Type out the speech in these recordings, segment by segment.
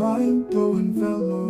Mind-blowing velour.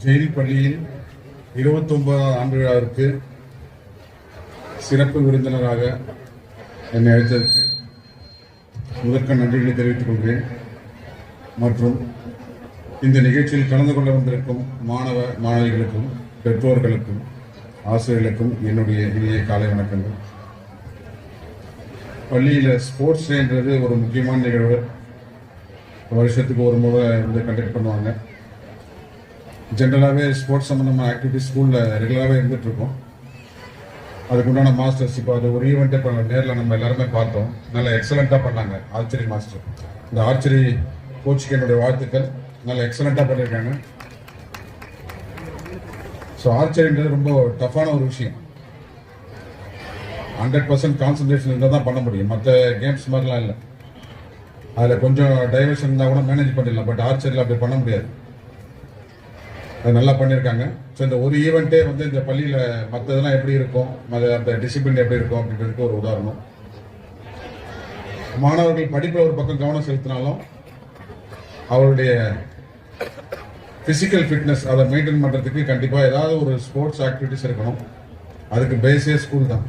Jail பள்ளியில் 29வது ஆண்டு விழாவிற்கு சிறப்பு விருந்தினராக என்னை அழைத்ததற்கு முதற்க நன்றிகளை தெரிவித்துக் கொள்கிறேன். மற்றும் இந்த நிகழ்ச்சியில் கலந்து கொள்ள வந்திருக்கும் மாணவ மாணவிகளுக்கும் பெற்றோர்களுக்கும் ஆசிரியர்களுக்கும் என்னுடைய இனிய காலை வணக்கங்கள். பள்ளியில் ஸ்போர்ட்ஸ் டேன்றது ஒரு முக்கியமான நிகழ்வு. வருஷத்துக்கு ஒரு முறை வந்து கண்டக்ட் பண்ணுவாங்க. ஜென்ரலாகவே ஸ்போர்ட்ஸ் சம்மந்தமான ஆக்டிவிட்டிஸ் ஸ்கூலில் ரெகுலராகவே இருந்துகிட்ருக்கோம். அதுக்குண்டான மாஸ்டர்ஸ் இப்போ அது ஒரு ஈவெண்ட்டை இப்போ நேரில் நம்ம எல்லாருமே பார்த்தோம். நல்லா எக்ஸலண்ட்டாக பண்ணாங்க ஆர்ச்சரி மாஸ்டர். இந்த ஆர்ச்சரி கோச்சுக்கு என்னுடைய வாழ்த்துக்கள். நல்லா எக்ஸலண்ட்டாக பண்ணியிருக்காங்க. ஸோ ஆர்ச்சரின்றது ரொம்ப டஃப்பான ஒரு விஷயம். 100% கான்சன்ட்ரேஷன் இருந்தால் தான் பண்ண முடியும். மற்ற கேம்ஸ் மாதிரிலாம் இல்லை. அதில் கொஞ்சம் டைவர்ஷன் இருந்தால் கூட மேனேஜ் பண்ணிடலாம். பட் ஆர்ச்சரியில் அப்படி பண்ண முடியாது. அது நல்லா பண்ணியிருக்காங்க. ஸோ இந்த ஒரு ஈவெண்ட்டே வந்து இந்த பள்ளியில் மற்றதெல்லாம் எப்படி இருக்கும், அந்த டிசிப்ளின் எப்படி இருக்கும் அப்படின்றதுக்கு ஒரு உதாரணம். மாணவர்கள் படிப்பில் ஒரு பக்கம் கவனம் செலுத்தினாலும் அவருடைய ஃபிசிக்கல் ஃபிட்னஸ் அதை மெயின்டைன் பண்ணுறதுக்கு கண்டிப்பாக ஏதாவது ஒரு ஸ்போர்ட்ஸ் ஆக்டிவிட்டிஸ் இருக்கணும். அதுக்கு பேஸே ஸ்கூல் தான்.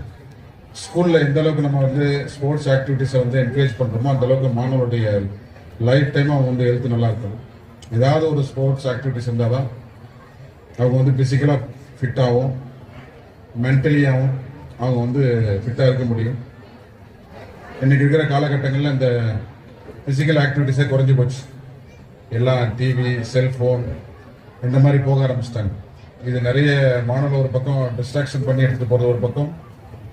ஸ்கூலில் எந்த அளவுக்கு நம்ம வந்து ஸ்போர்ட்ஸ் ஆக்டிவிட்டிஸை வந்து என்கரேஜ் பண்ணுறோமோ அந்த அளவுக்கு மாணவருடைய லைஃப் டைம் அவங்க வந்து ஹெல்த் நல்லா இருக்கும். ஏதாவது ஒரு ஸ்போர்ட்ஸ் ஆக்டிவிட்டிஸ் இருந்தால் தான் அவங்க வந்து ஃபிசிக்கலாக ஃபிட்டாகவும் மென்டலியாகவும் அவங்க வந்து ஃபிட்டாக இருக்க முடியும். இன்றைக்கி இருக்கிற காலகட்டங்களில் இந்த ஃபிசிக்கல் ஆக்டிவிட்டிஸே குறைஞ்சி போச்சு. எல்லாம் டிவி, செல்ஃபோன் இந்த மாதிரி போக ஆரம்பிச்சிட்டாங்க. இது நிறைய மாணவர்கள் ஒரு பக்கம் டிஸ்ட்ராக்ஷன் பண்ணி எடுத்துகிட்டு போகிறது ஒரு பக்கம்,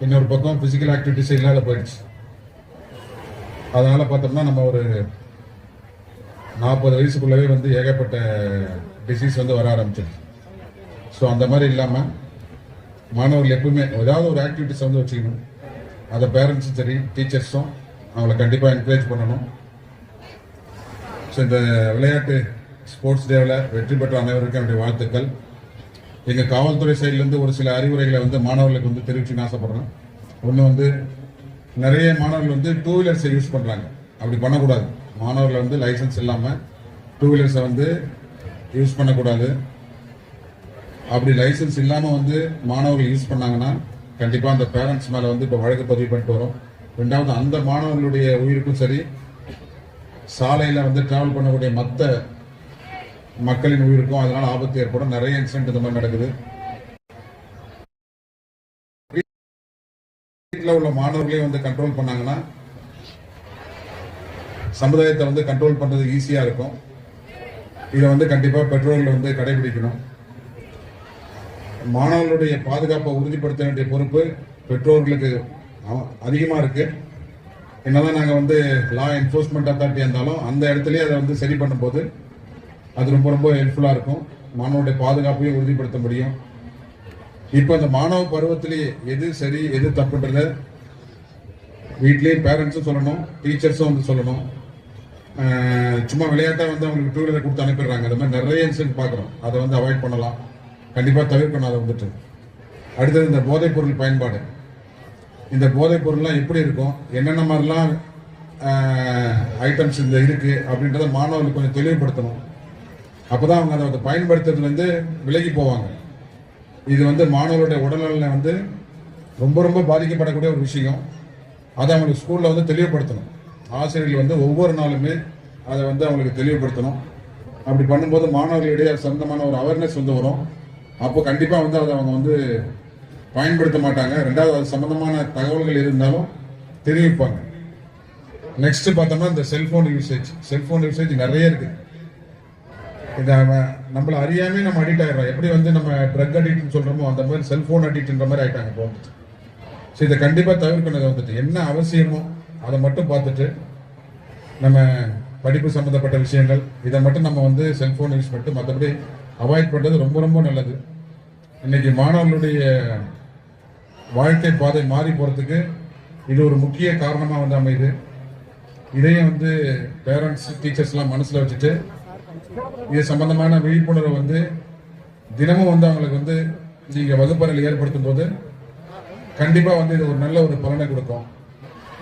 இன்னொரு பக்கம் ஃபிசிக்கல் ஆக்டிவிட்டிஸே இல்லாத போயிடுச்சு. அதனால் பார்த்தோம்னா நம்ம ஒரு 40 வயசுக்குள்ளவே வந்து ஏகப்பட்ட டிசீஸ் வந்து வர ஆரம்பிச்சிடுச்சு. ஸோ அந்த மாதிரி இல்லாமல் மாணவர்கள் எப்பவுமே ஏதாவது ஒரு ஆக்டிவிட்டிஸ் வந்து வச்சுக்கணும். அதை பேரண்ட்ஸும் சரி டீச்சர்ஸும் அவங்கள கண்டிப்பாக என்கரேஜ் பண்ணணும். ஸோ இந்த விளையாட்டு ஸ்போர்ட்ஸ் டேவில் வெற்றி பெற்ற அனைவருக்கும் என்னுடைய வாழ்த்துக்கள். எங்கள் காவல்துறை சைட்லேருந்து ஒரு சில அறிவுரைகளை வந்து மாணவர்களுக்கு வந்து தெரிவிச்சுன்னு ஆசைப்படுறேன். ஒன்று வந்து நிறைய மாணவர்கள் வந்து 2 வீலர்ஸை யூஸ் பண்ணுறாங்க. அப்படி பண்ணக்கூடாது. மாணவர்கள் வந்து லைசன்ஸ் இல்லாமல் 2 வீலர்ஸை வந்து யூஸ் பண்ணக்கூடாது. அப்படி லைசன்ஸ் இல்லாமல் வந்து மாணவர்கள் யூஸ் பண்ணாங்கன்னா கண்டிப்பாக அந்த பேரண்ட்ஸ் மேலே வந்து இப்போ வழக்கு பதிவு பண்ணிட்டு வரும். ரெண்டாவது அந்த மாணவர்களுடைய உயிருக்கும் சரி, சாலையில் வந்து டிராவல் பண்ணக்கூடிய மற்ற மக்களின் உயிருக்கும் அதனால் ஆபத்து ஏற்படும். நிறைய இன்சிடென்ட் இந்த மாதிரி நடக்குது. வீட்டில் உள்ள மாணவர்களையும் வந்து கண்ட்ரோல் பண்ணாங்கன்னா சமுதாயத்தை வந்து கண்ட்ரோல் பண்ணுறது ஈஸியாக இருக்கும். இதை வந்து கண்டிப்பாக பெற்றோர்கள் வந்து கடைபிடிக்கணும். மாணவர்களுடைய பாதுகாப்பை உறுதிப்படுத்த வேண்டிய பொறுப்பு பெற்றோர்களுக்கு அதிகமாக இருக்கு. என்னதான் நாங்கள் வந்து லா என்ஃபோர்ஸ்மெண்ட் அத்தாரிட்டியாக இருந்தாலும் அந்த இடத்துலயே அதை வந்து சரி பண்ணும்போது அது ரொம்ப ரொம்ப ஹெல்ப்ஃபுல்லாக இருக்கும். மாணவருடைய பாதுகாப்பையும் உறுதிப்படுத்த முடியும். இப்போ அந்த மாணவ பருவத்திலேயே எது சரி எது தப்புன்றத வீட்லேயும் பேரண்ட்ஸும் சொல்லணும், டீச்சர்ஸும் வந்து சொல்லணும். சும்மா விளையாட்டாக வந்து அவங்களுக்கு 2 வீலரை கொடுத்து அனுப்பிடுறாங்க. அந்த மாதிரி நிறைய இன்சிடென்ட் பார்க்குறோம். அதை வந்து அவாய்ட் பண்ணலாம். கண்டிப்பாக தவிர்க்கணும் அதை வந்துட்டு. அடுத்தது இந்த போதைப் பொருள் பயன்பாடு. இந்த போதைப் பொருள்லாம் எப்படி இருக்கும், என்னென்ன மாதிரிலாம் ஐட்டம்ஸ் இந்த இருக்குது அப்படின்றத மாணவர்களுக்கு கொஞ்சம் தெளிவுபடுத்தணும். அப்போ தான் அவங்க அதை பயன்படுத்துறதுலேருந்து விலகி போவாங்க. இது வந்து மாணவர்களுடைய உடல்நலில் வந்து ரொம்ப ரொம்ப பாதிக்கப்படக்கூடிய ஒரு விஷயம். அதை அவங்களுக்கு ஸ்கூலில் வந்து தெளிவுபடுத்தணும். ஆசிரியர்கள் வந்து ஒவ்வொரு நாளுமே அதை வந்து அவங்களுக்கு தெளிவுபடுத்தணும். அப்படி பண்ணும்போது மாணவர்களிடையே சொந்தமான ஒரு அவேர்னஸ் வந்து வரும். அப்போ கண்டிப்பாக வந்து அதை அவங்க வந்து பயன்படுத்த மாட்டாங்க. ரெண்டாவது அது சம்பந்தமான தகவல்கள் இருந்தாலும் தெரிவிப்பாங்க. நெக்ஸ்ட் பார்த்தோம்னா இந்த செல்போன் யூசேஜ் நிறைய இருக்கு. இதை நம்மள அறியாமே நம்ம அடிக்ட் ஆயிடுறோம். எப்படி வந்து நம்ம ட்ரக் அடிக்ட்னு சொல்றோமோ அந்த மாதிரி செல்போன் அடிக்ட்ன்ற மாதிரி ஆயிட்டாங்க இப்போ. ஸோ இதை கண்டிப்பாக தவிர்க்கணும். வந்துட்டு என்ன அவசியமோ அதை மட்டும் பார்த்துட்டு நம்ம படிப்பு சம்மந்தப்பட்ட விஷயங்கள் இதை மட்டும் நம்ம வந்து செல்போன் யூஸ் பண்ணிட்டு மற்றபடி அவாய்ட் பண்ணுறது ரொம்ப ரொம்ப நல்லது. இன்னைக்கு மாணவர்களுடைய வாழ்க்கை பாதை மாறி போகிறதுக்கு இது ஒரு முக்கிய காரணமாக வந்து அமையுது. இதையும் வந்து பேரண்ட்ஸ் டீச்சர்ஸ்லாம் மனசில் வச்சுட்டு இது சம்பந்தமான விழிப்புணர்வை வந்து தினமும் வந்து அவங்களுக்கு வந்து நீங்கள் வகுப்பறையில் ஏற்படுத்தும் போது கண்டிப்பாக வந்து இது ஒரு நல்ல ஒரு பலனை கொடுக்கும்.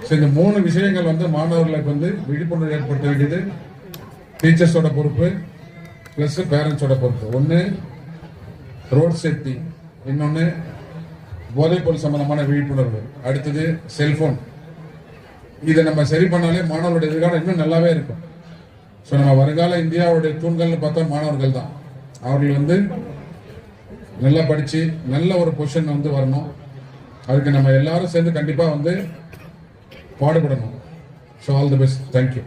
ஸோ இந்த 3 விஷயங்கள் வந்து மாணவர்களுக்கு வந்து விழிப்புணர்வு ஏற்படுத்த வேண்டியது டீச்சர்ஸோட பொறுப்பு ப்ளஸ் பேரண்ட்ஸோட பொறுப்பு. ஒன்று ரோட் சேஃப்டி, இன்னொன்று போதைப்பொருள் சம்பந்தமான விழிப்புணர்வு, அடுத்தது செல்போன். இதை நம்ம சரி பண்ணாலே மாணவர்களுடைய எதிர்காலம் இன்னும் நல்லாவே இருக்கும். ஸோ நம்ம வருங்கால இந்தியாவுடைய தூண்கள்னு பார்த்தா மாணவர்கள் தான். அவர்கள் வந்து நல்லா படித்து நல்ல ஒரு பொசிஷன் வந்து வரணும். அதுக்கு நம்ம எல்லாரும் சேர்ந்து கண்டிப்பாக வந்து பாடுபடணும். So all the best. Thank you.